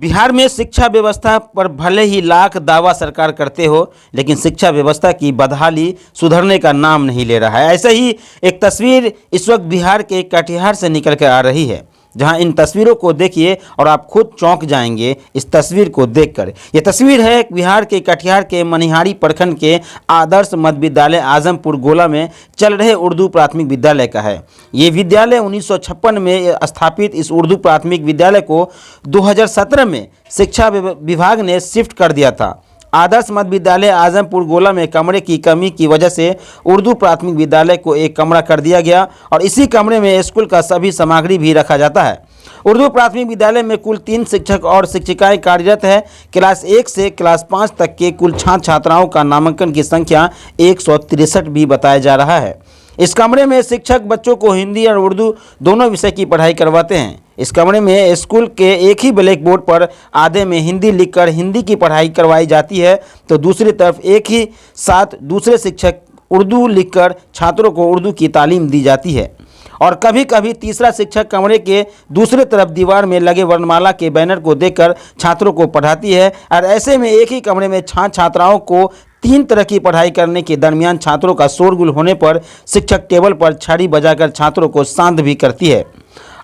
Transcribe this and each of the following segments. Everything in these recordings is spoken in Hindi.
बिहार में शिक्षा व्यवस्था पर भले ही लाख दावा सरकार करते हो, लेकिन शिक्षा व्यवस्था की बदहाली सुधरने का नाम नहीं ले रहा है। ऐसे ही एक तस्वीर इस वक्त बिहार के कटिहार से निकल कर आ रही है, जहां इन तस्वीरों को देखिए और आप खुद चौंक जाएंगे इस तस्वीर को देखकर। यह तस्वीर है बिहार के कटिहार के मनिहारी प्रखंड के आदर्श मध्य विद्यालय आजमपुर गोला में चल रहे उर्दू प्राथमिक विद्यालय का है। ये विद्यालय 1956 में स्थापित इस उर्दू प्राथमिक विद्यालय को 2017 में शिक्षा विभाग ने शिफ्ट कर दिया था। आदर्श मध्य विद्यालय आजमपुर गोला में कमरे की कमी की वजह से उर्दू प्राथमिक विद्यालय को एक कमरा कर दिया गया और इसी कमरे में स्कूल का सभी सामग्री भी रखा जाता है। उर्दू प्राथमिक विद्यालय में कुल 3 शिक्षक और शिक्षिकाएं कार्यरत है। क्लास 1 से क्लास 5 तक के कुल छात्र छात्राओं का नामांकन की संख्या 163 भी बताया जा रहा है। इस कमरे में शिक्षक बच्चों को हिंदी और उर्दू दोनों विषय की पढ़ाई करवाते हैं। इस कमरे में स्कूल के एक ही ब्लैक बोर्ड पर आधे में हिंदी लिखकर हिंदी की पढ़ाई करवाई जाती है, तो दूसरी तरफ एक ही साथ दूसरे शिक्षक उर्दू लिखकर छात्रों को उर्दू की तालीम दी जाती है। और कभी कभी तीसरा शिक्षक कमरे के दूसरे तरफ दीवार में लगे वर्णमाला के बैनर को देखकर छात्रों को पढ़ाती है। और ऐसे में एक ही कमरे में छात्राओं को 3 तरह की पढ़ाई करने के दरमियान छात्रों का शोरगुल होने पर शिक्षक टेबल पर छड़ी बजाकर छात्रों को शांत भी करती है।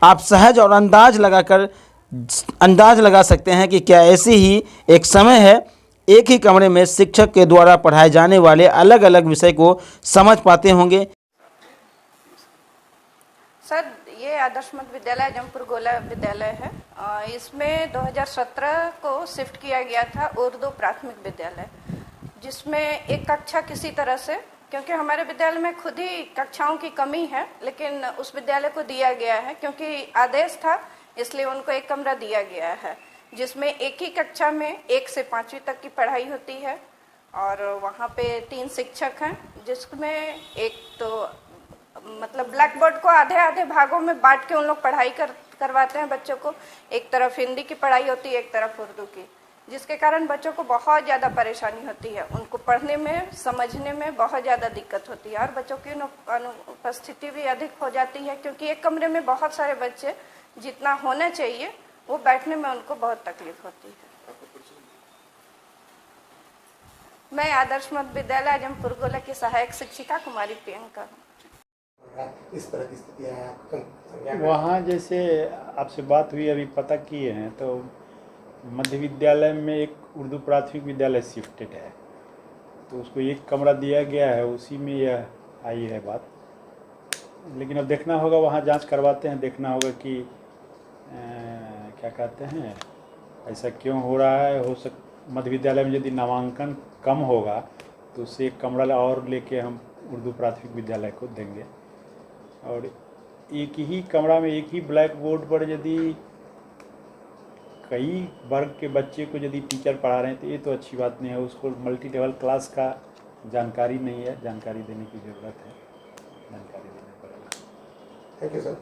आप सहज और अंदाज लगा सकते हैं कि क्या ऐसी ही एक समय है एक ही कमरे में शिक्षक के द्वारा पढ़ाए जाने वाले अलग अलग विषय को समझ पाते होंगे। सर, ये आदर्श मध्य विद्यालय आजमपुर गोला विद्यालय है। इसमें 2017 को शिफ्ट किया गया था उर्दू प्राथमिक विद्यालय, जिसमें एक कक्षा किसी तरह से, क्योंकि हमारे विद्यालय में खुद ही कक्षाओं की कमी है, लेकिन उस विद्यालय को दिया गया है क्योंकि आदेश था, इसलिए उनको एक कमरा दिया गया है जिसमें एक ही कक्षा में 1 से 5वीं तक की पढ़ाई होती है। और वहाँ पे 3 शिक्षक हैं, जिसमें एक तो मतलब ब्लैक बोर्ड को आधे आधे भागों में बांट के उन लोग पढ़ाई करवाते हैं बच्चों को। एक तरफ हिंदी की पढ़ाई होती है, एक तरफ उर्दू की, जिसके कारण बच्चों को बहुत ज़्यादा परेशानी होती है। उनको पढ़ने में, समझने में बहुत ज़्यादा दिक्कत होती है और बच्चों की अनुपस्थिति भी अधिक हो जाती है, क्योंकि एक कमरे में बहुत सारे बच्चे जितना होना चाहिए वो बैठने में उनको बहुत तकलीफ होती है। मैं आदर्श मध्य विद्यालय आजमपुर गोला की सहायक शिक्षिका कुमारी प्रियंका हूँ। इस तरह की स्थिति है वहाँ, जैसे आपसे बात हुई अभी पता किए हैं, तो मध्य विद्यालय में एक उर्दू प्राथमिक विद्यालय शिफ्टेड है, तो उसको एक कमरा दिया गया है, उसी में यह आई है बात। लेकिन अब देखना होगा, वहाँ जांच करवाते हैं, देखना होगा कि क्या कहते हैं, ऐसा क्यों हो रहा है। मध्य विद्यालय में यदि नामांकन कम होगा तो उससे एक कमरा और लेके हम उर्दू प्राथमिक विद्यालय को देंगे। और एक ही कमरा में एक ही ब्लैक बोर्ड पर यदि कई वर्ग के बच्चे को यदि टीचर पढ़ा रहे हैं तो ये तो अच्छी बात नहीं है। उसको मल्टी लेवल क्लास का जानकारी नहीं है, जानकारी देने की ज़रूरत है, जानकारी देना पड़ेगा। Thank you sir.